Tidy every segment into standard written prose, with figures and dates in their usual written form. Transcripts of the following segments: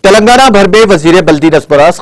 तेलंगाना भर में वजीर बल्दी नस्बरस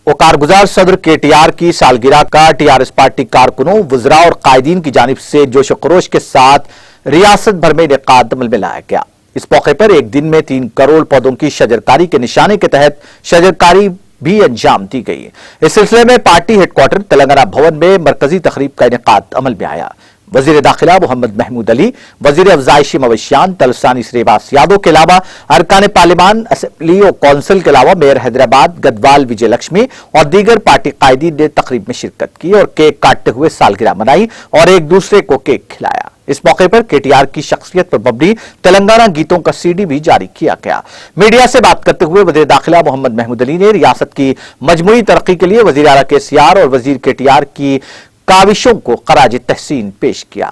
और कारगुजार सदर केटीआर की सालगिरह का टीआरएस पार्टी कारकुनों, वज़रा और कायदीन की जानिब से जोश खरोश के साथ रियासत भर में इनेकाद अमल में लाया गया। इस मौके पर एक दिन में 3 करोड़ पौधों की शजरकारी के निशाने के तहत शजरकारी भी अंजाम दी गई। इस सिलसिले में पार्टी हेडक्वार्टर तेलंगाना भवन में मरकजी तकरीब का इनेकाद अमल में आया। वजीर दाखिला मोहम्मद महमूद अली, वजीर अफजाइशी मवेशियान तलसानी श्रीवास यादव के अलावा अरकान पार्लिमान, असेंबली और कौंसिल के अलावा मेयर हैदराबाद गदवाल विजय लक्ष्मी और दीगर पार्टी कायदीन ने तकरीब में शिरकत की और केक काटते हुए सालगिरह मनाई और एक दूसरे को केक खिलाया। इस मौके पर केटीआर की शख्सियत पर मबनी तेलंगाना गीतों का सीडी भी जारी किया गया। मीडिया से बात करते हुए वजीर दाखिला मोहम्मद महमूद अली ने रियासत की मजमूई तरक्की के लिए वजीर आला केसीआर और वजीर केटीआर की काविशों को खराज तहसीन पेश किया।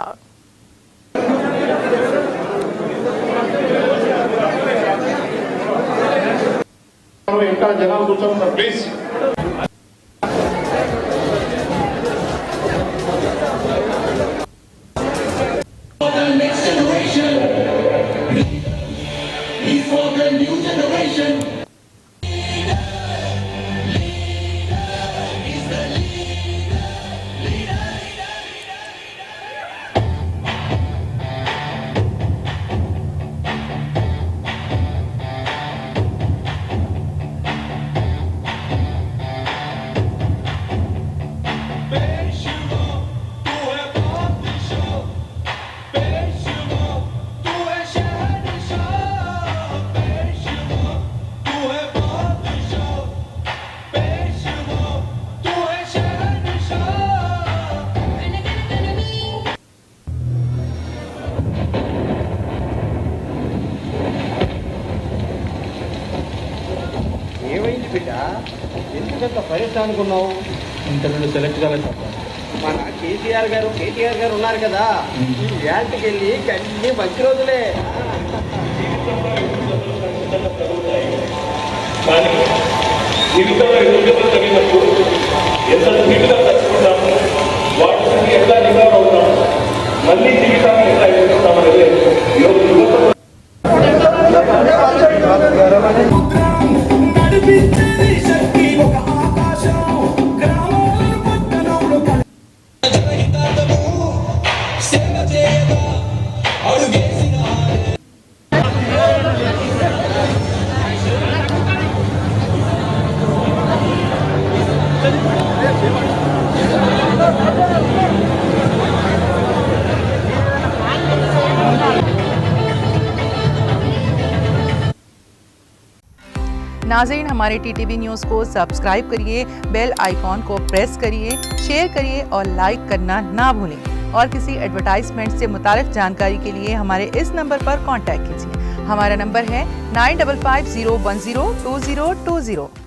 ఏమైంది బిడ్డ, ఎందుకంత పరిస్థితి అనుకున్నావు? ఇంటర్వ్యూలో సెలెక్ట్ కాలేదు సార్. మన కేటీఆర్ గారు ఉన్నారు కదా, ఈ వ్యాంట్కి వెళ్ళి అన్ని మంచి రోజులే. కానీ జీవితంలో ఎదుగుదల జరిగినప్పుడు ఎంత స్పీడ్గా తట్టుకుంటాము, వాటిని ఎట్లా రికవర్ అవుతాము, మళ్ళీ జీవితాన్ని ఎట్లా ఎదుర్కొంటామనేది ఈరోజు యువత नाज़रीन, हमारे टीटीवी न्यूज़ को सब्सक्राइब करिए, बेल आइकॉन को प्रेस करिए, शेयर करिए और लाइक करना ना भूलें। और किसी एडवर्टाइजमेंट से मुताल्लिक़ जानकारी के लिए हमारे इस नंबर पर कांटेक्ट कीजिए। हमारा नंबर है 9550102020।